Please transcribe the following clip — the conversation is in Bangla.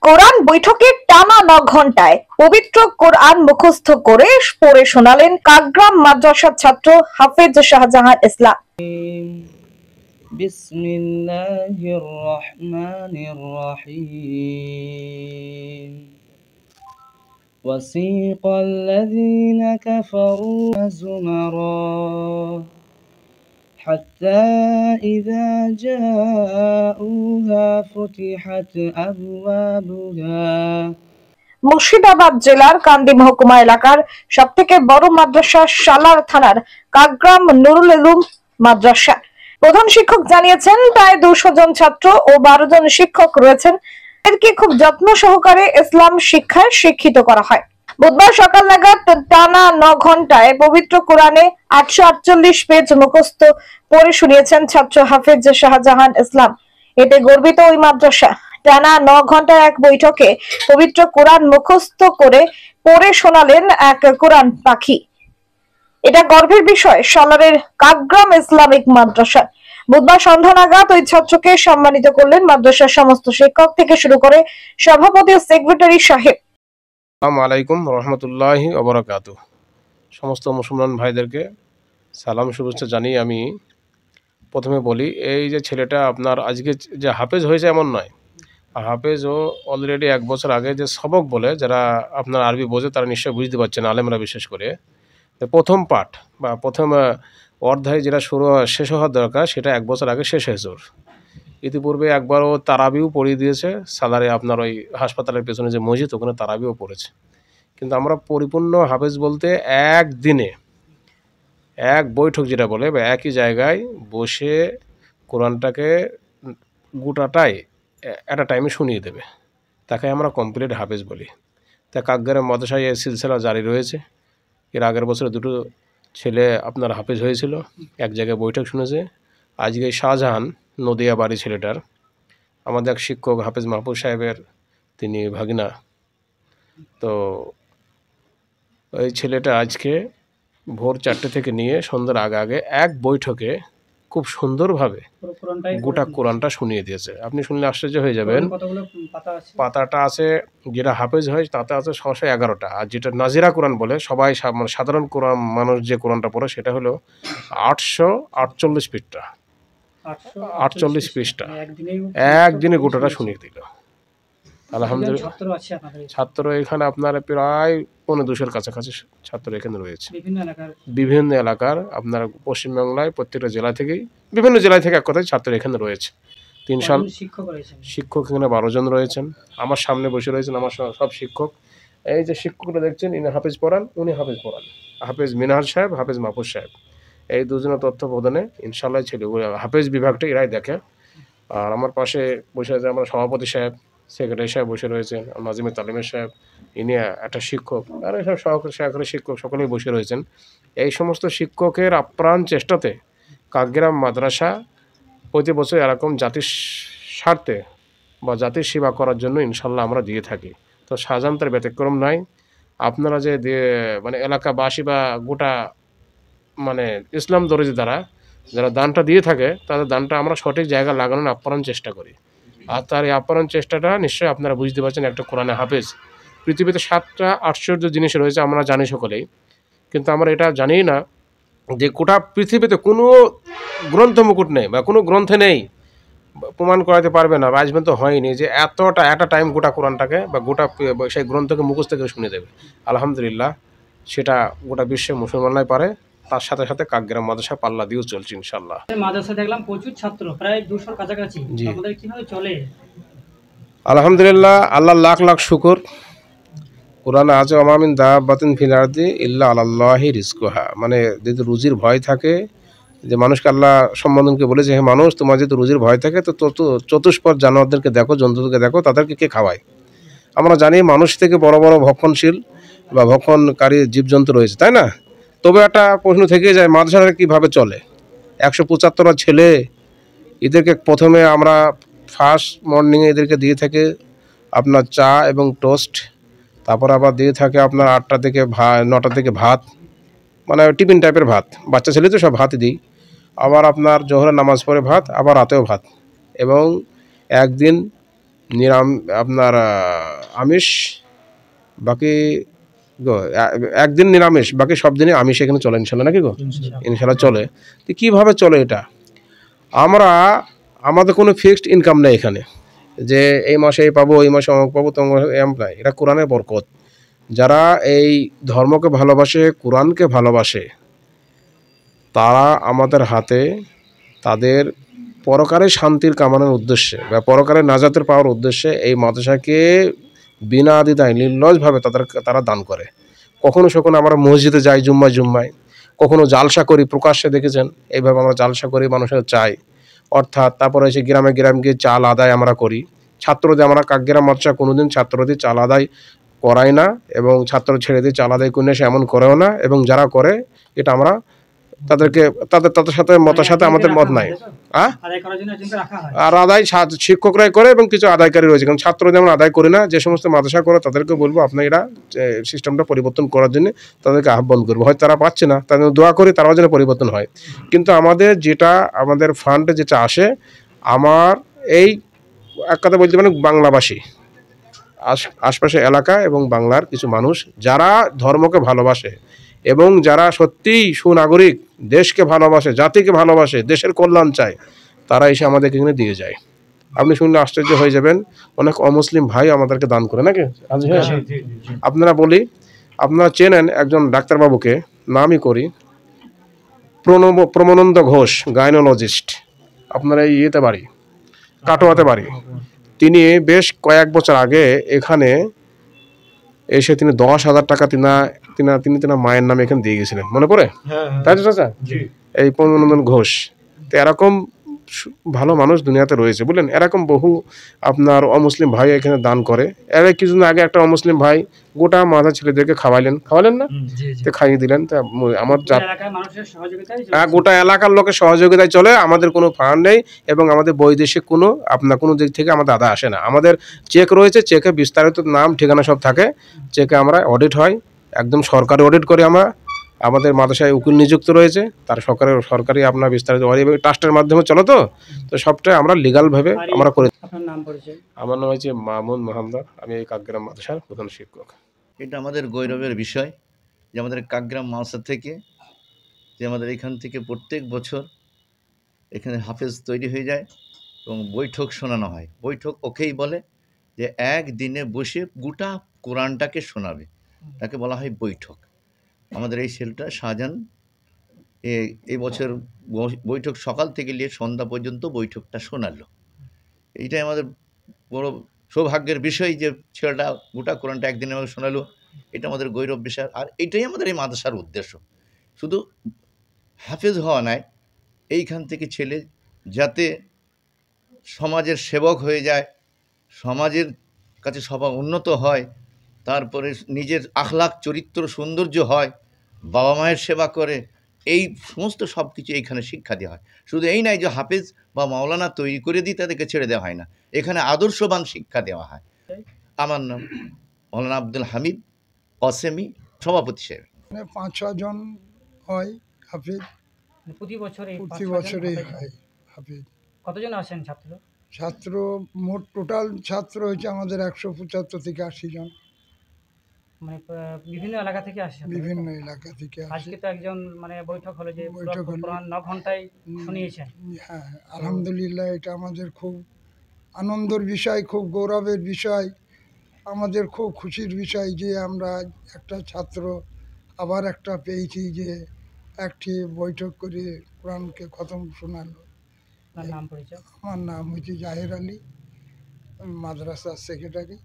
কোরআন বৈঠকে টানা 9 ঘন্টায় পবিত্র কোরআন মুখস্থ করে পড়ে শোনালেন কাকগ্রাম মাদ্রাসার ছাত্র হাফেজ শাহজাহান ইসলাম। বিসমিল্লাহির রহমানির রহিম। ওয়াসিকাল্লাযীনা কাফারু যুমারা حتى إذا جاءوها فتحت أبوابها। মুর্শিদাবাদ জেলার কান্দি মহকুমা এলাকার সবথেকে বড় মাদ্রাসা সালার থানার কাকগ্রাম নুরুল উলুম মাদ্রাসা প্রধান শিক্ষক জানিয়েছেন প্রায় 200 জন ছাত্র ও 12 জন শিক্ষক রয়েছেন। এদেরকে খুব যত্ন সহকারে ইসলাম শিক্ষায় শিক্ষিত করা হয়। বুধবার সকাল নাগাদ টানা 9 ঘন্টায় পবিত্র কোরআনে 848 পেজ মুখস্থ পড়ে শুনিয়েছেন ছাত্র হাফেজ শাহজাহান ইসলাম। এতে গর্বিত ওই মাদ্রাসা। টানা 9 ঘন্টার এক বৈঠকে পবিত্র কোরআন মুখস্থ করে পড়ে শোনালেন এক কোরআন পাখি। এটা গর্বের বিষয় সালারের কাকগ্রাম ইসলামিক মাদ্রাসা। বুধবার সন্ধ্যা নাগাদ ওই ছাত্রকে সম্মানিত করলেন মাদ্রাসার সমস্ত শিক্ষক থেকে শুরু করে সভাপতি ও সেক্রেটারি সাহেব। আসসালামু আলাইকুম রহমতুল্লাহি ওয়া বারাকাতুহু। সমস্ত মুসলমান ভাইদেরকে সালাম শুভেচ্ছা জানিয়ে আমি প্রথমে বলি, এই যে ছেলেটা আপনার আজকে যে হাফেজ হয়েছে এমন নয়। হাফেজ ও অলরেডি 1 বছর আগে যে সবক বলে, যারা আপনার আরবি বোঝে তারা নিশ্চয়ই বুঝতে পারছেন, আলেমরা বিশেষ করে প্রথম পাঠ বা প্রথম অধ্যায় যেটা শেষ হওয়ার দরকার সেটা 1 বছর আগে শেষ হয়েছে। ইতিপূর্বে একবারও তারাবিও পড়িয়ে দিয়েছে সালারে, আপনার ওই হাসপাতালের পেছনে যে মসজিদ ওখানে তারাবিও পড়েছে। কিন্তু আমরা পরিপূর্ণ হাফেজ বলতে একদিনে এক বৈঠক যেটা বলে বা একই জায়গায় বসে কোরআনটাকে গোটাটাই একটা টাইমে শুনিয়ে দেবে, তাকে আমরা কমপ্লিট হাফেজ বলি। তা কাকগ্রাম মাদ্রাসায় এই সিলসিলা জারি রয়েছে। এর আগের বছরে 2টো ছেলে আপনার হাফেজ হয়েছিল, এক জায়গায় বৈঠক শুনেছে। আজকে শাহজাহান নদিয়া বাড়ি ছেলেটার, আমাদের এক শিক্ষক হাফেজ মাহফুজ সাহেবের তিনি ভাগিনা। তো ওই ছেলেটা আজকে ভোর 4টে থেকে নিয়ে সন্ধ্যার আগে এক বৈঠকে খুব সুন্দরভাবে গোটা কোরআনটা শুনিয়ে দিয়েছে। আপনি শুনলে আশ্চর্য হয়ে যাবেন। পাতাটা আছে যেটা হাফেজ হয় তাতে আছে 611টা, আর যেটা নাজিরা কোরআন বলে সবাই সাধারণ কোরআন মানুষ যে কোরআনটা পড়ে সেটা হলো 848 পৃষ্ঠা। 48 পৃষ্ঠা একদিনে গোটাটা শুনিয়ে দিল। আলহামদুলিল্লাহ। ছাত্র এখানে আপনার প্রায় 200-এর কাছাকাছি ছাত্র এখানে রয়েছে, বিভিন্ন এলাকার আপনার পশ্চিমবাংলায় প্রত্যেকটা জেলা থেকেই, বিভিন্ন জেলায় থেকে এক কথায় ছাত্র এখানে রয়েছে। 3 সাল শিক্ষক এখানে 12 জন রয়েছেন। আমার সামনে বসে রয়েছেন আমার সব শিক্ষক। এই যে শিক্ষকরা দেখছেন ইনি হাফেজ পড়ান, উনি হাফেজ পড়ান, হাফেজ মিনহাজ সাহেব, হাফেজ মাহফুজ সাহেব। এই দুজনের তত্ত্বাবধানে ইনশাল্লাহ ছেলে হাফেজ বিভাগটা এরাই দেখে। আর আমার পাশে বসে আছে আমার সভাপতি সাহেব, সেক্রেটারি সাহেব বসে রয়েছেন, নাজিমে তালিমের সাহেব, ইনি একটা শিক্ষক, আর এসব সহকারী শিক্ষক সকলেই বসে রয়েছেন। এই সমস্ত শিক্ষকের আপ্রাণ চেষ্টাতে কাকগ্রাম মাদ্রাসা প্রতি বছর এরকম জাতির স্বার্থে বা জাতির সেবা করার জন্য ইনশাল্লাহ আমরা দিয়ে থাকি। তো শাহজাহান তার ব্যতিক্রম নাই। আপনারা যে মানে এলাকাবাসী বা গোটা মানে ইসলাম দরদি দ্বারা যারা দানটা দিয়ে থাকে তাদের দানটা আমরা সঠিক জায়গায় লাগানোর আপ্রাণ চেষ্টা করি। আর তার এই আপ্রাণ চেষ্টাটা নিশ্চয়ই আপনারা বুঝতে পারছেন। একটা কোরআনে হাফেজ, পৃথিবীতে 7টা আশ্চর্য জিনিস রয়েছে আমরা জানি সকলেই, কিন্তু আমরা এটা জানি না যে গোটা পৃথিবীতে কোনো গ্রন্থ মুকুট নেই বা কোনো গ্রন্থে নেই, প্রমাণ করাতে পারবে না বা আজ পর্যন্ত হয়নি যে এতটা একটা টাইম গোটা কোরআনটাকে বা গোটা সেই গ্রন্থকে মুখস্থ থেকে শুনে দেবে। আলহামদুলিল্লাহ সেটা গোটা বিশ্বে মুসলমানরাই পারে, তার সাথে সাথে কাকগ্রাম মাদ্রাসা পাল্লা দিয়েও চলছে ইনশাল্লাহ। মাদ্রাসা দেখলাম প্রচুর ছাত্র, প্রায় 200-র কাছাকাছি। আমাদের কিভাবে চলে? আলহামদুলিল্লাহ, আল্লাহ লাখ লাখ শুকর। কোরআনে আছে ওমামিন দাব্বাতিন ফিল আরদি ইল্লা আলাল্লাহি রিজকুহা, মানে যদি রুজির ভয় থাকে, যে মানুষকে আল্লাহ সম্বোধনকে বলেছে হে মানুষ তোমার যদি রুজির ভয় থাকে তো চতুষ্পদ জানোয়ারদেরকে দেখো, জন্তুদেরকে দেখো, তাদেরকে কে খাওয়ায়। আমরা জানি মানুষ থেকে বড় বড় ভক্ষণশীল বা ভক্ষণকারী জীবজন্তু রয়েছে, তাই না? তবে একটা প্রশ্ন থেকে যায় মাদ্রাসাটা কীভাবে চলে। 175 ছেলে, এদেরকে প্রথমে আমরা ফার্স্ট মর্নিংয়ে এদেরকে দিয়ে থাকে আপনার চা এবং টোস্ট, তারপর আবার দিয়ে থাকে আপনার 8টা থেকে 9টা থেকে ভাত, মানে টিফিন টাইপের ভাত, বাচ্চা ছেলে তো সব ভাতই দিই। আবার আপনার জোহরের নামাজ পড়ে ভাত, আবার রাতেও ভাত, এবং একদিন আপনার আমিষ, বাকি একদিন নিরামিষ, বাকি সব দিনই আমিষ এখানে চলে ইনশাল্লাহ, নাকি গো? ইনশাল্লাহ চলে। তো কীভাবে চলে এটা? আমাদের কোনো ফিক্সড ইনকাম নেই এখানে, যে এই মাসে এই পাবো, এই মাসে অমুক পাবো, তমুক এম নাই। এটা কোরআনের বরকত। যারা এই ধর্মকে ভালোবাসে, কোরআনকে ভালোবাসে, তারা আমাদের হাতে তাদের পরকালের শান্তির কামনার উদ্দেশ্যে বা পরকালের নাজাতের পাওয়ার উদ্দেশ্যে এই মাদ্রাসাকে বিনা দ্বিধায় নির্লজভাবে তারা দান করে। কখনো সখনো আমরা মসজিদে যাই জুম্মায়, কখনো জালসা করি, প্রকাশ্যে দেখেছেন এইভাবে আমরা জালসা করি, মানুষের চাই। অর্থাৎ তারপরে এসে গ্রামে গিয়ে চাল আদায় আমরা করি। ছাত্রদের আমরা কাকগ্রাম মাদ্রাসা কোনোদিন ছাত্রদের চাল আদায় করাই না, এবং ছাত্র ছেড়ে দিয়ে চাল আদায় করে সে এমন করেও না। এবং যারা করে এটা আমরা তাদের সাথে মতের সাথে আমাদের মত নাই। আর আদায় শিক্ষকরাই করে এবং কিছু আদায়কারী রয়েছে, কারণ ছাত্র যেমন আদায় করে না। যে সমস্ত মাদ্রাসা করে তাদেরকে বলবো আপনার এরা সিস্টেমটা পরিবর্তন করার জন্য তাদেরকে আহ্বান করবো। হয়তো তারা পাচ্ছে না, তাদের দোয়া করি তারাও যেন পরিবর্তন হয়। কিন্তু আমাদের ফান্ডে যেটা আসে, আমার এই এক কথা বলতে পারেন বাংলাভাষী আশপাশে এলাকা এবং বাংলার কিছু মানুষ যারা ধর্মকে ভালোবাসে এবং যারা সত্যিই সুনাগরিক, দেশকে ভালোবাসে, জাতিকে ভালোবাসে, দেশের কল্যাণ চায়, তারা এসে আমাদেরকে এখানে দিয়ে যায়। আপনি শুনলে আশ্চর্য হয়ে যাবেন, অনেক অমুসলিম ভাই আমাদেরকে দান করে, নাকি? আপনারা চেনেন একজন ডাক্তারবাবুকে, নামই করি, প্রমানন্দ ঘোষ, গাইনোলজিস্ট, আপনারা ইয়েতে বাড়ি, কাটোয়াতে বাড়ি। তিনি বেশ কয়েক বছর আগে এখানে এসে তিনি 10,000 টাকা তিনি মায়ের নামে এখানে দিয়ে গেছিলেন, মনে পড়ে? তাই তো চাচা? এই প্রমানন্দ ঘোষ। তো এরকম ভালো মানুষ দুনিয়াতে রয়েছে, বুঝলেন? এরকম বহু আপনার অমুসলিম ভাই এখানে দান করে। এর কিছুদিন আগে একটা অমুসলিম ভাই গোটা মাথা ছেলেদেরকে খাওয়ালেন না? তো খাইয়ে দিলেন। তা আমার গোটা এলাকার লোকের সহযোগিতায় চলে, আমাদের কোনো ফান্ড নেই এবং আমাদের বৈদেশিক কোনো দিক থেকে আমাদের আদায় আসে না। আমাদের চেক রয়েছে, চেকে বিস্তারিত নাম ঠিকানা সব থাকে। চেকে আমরা অডিট হয়, একদম সরকারি অডিট করি আমরা। আমাদের মাদ্রাসায় উকিল নিযুক্ত রয়েছে, তার সরকারি আপনার বিস্তারিত ট্রাস্টের মাধ্যমে চলো। তো সবটাই আমরা লিগালভাবে আমরা করে। আমার নাম হচ্ছে মাহমুদ মোহাম্মদ, আমি এই কাকগ্রাম মাদ্রাসার প্রধান শিক্ষক। এটা আমাদের গৌরবের বিষয় যে আমাদের কাকগ্রাম মাদ্রাসা থেকে, যে আমাদের এখান থেকে প্রত্যেক বছর এখানে হাফেজ তৈরি হয়ে যায় এবং বৈঠক শোনানো হয়। বৈঠক ওকেই বলে যে একদিনে বসে গোটা কোরআনটাকে শোনাবে, তাকে বলা হয় বৈঠক। আমাদের এই ছেলেটা শাহজাহান এই বছর বৈঠক সকাল থেকে নিয়ে সন্ধ্যা পর্যন্ত বৈঠকটা শোনালো। এইটাই আমাদের বড় সৌভাগ্যের বিষয় যে ছেলেটা গোটা কোরআনটা একদিনে আমাকে শোনালো। এটা আমাদের গৌরব বিষয়। আর এটাই আমাদের এই মাদ্রাসার উদ্দেশ্য, শুধু হাফেজ হওয়া নয়, এইখান থেকে ছেলে যাতে সমাজের সেবক হয়ে যায়, সমাজের কাছে সবার উন্নত হয়, তারপরে নিজের আখলাক চরিত্র সৌন্দর্য হয়, বাবা মায়ের সেবা করে, এই সমস্ত সব কিছু এইখানে শিক্ষা দেওয়া হয়। শুধু এই নয় যে হাফেজ বা মাওলানা তৈরি করে দিয়ে তাদেরকে ছেড়ে দেওয়া হয় না, এখানে আদর্শবান শিক্ষা দেওয়া হয়। আমার নাম মৌলানা আব্দুল হামিদ কসেমি, সভাপতি সাহেব। 5-6 জন হয় হাফেজ, প্রতি বছরে হয় হাফেজ। কতজন আসেন ছাত্র? মোট টোটাল ছাত্র হচ্ছে আমাদের 175 থেকে 80 জন, মানে বিভিন্ন এলাকা থেকে আসে। বিভিন্ন এলাকা থেকে আজকে তো একজন বৈঠক হলো, যে কোরআন 9 ঘন্টায় শুনিয়েছেন। হ্যাঁ, আলহামদুলিল্লাহ, এটা আমাদের খুব আনন্দের বিষয়, খুব গৌরবের বিষয়, আমাদের খুব খুশির বিষয় যে আমরা একটা ছাত্র আবার একটা পেয়েছি যে একটি বৈঠক করে কোরআনকে খতম শোনালো। নাম পরিচয়? আমার নাম হচ্ছে জাহের আলী, মাদ্রাসার সেক্রেটারি।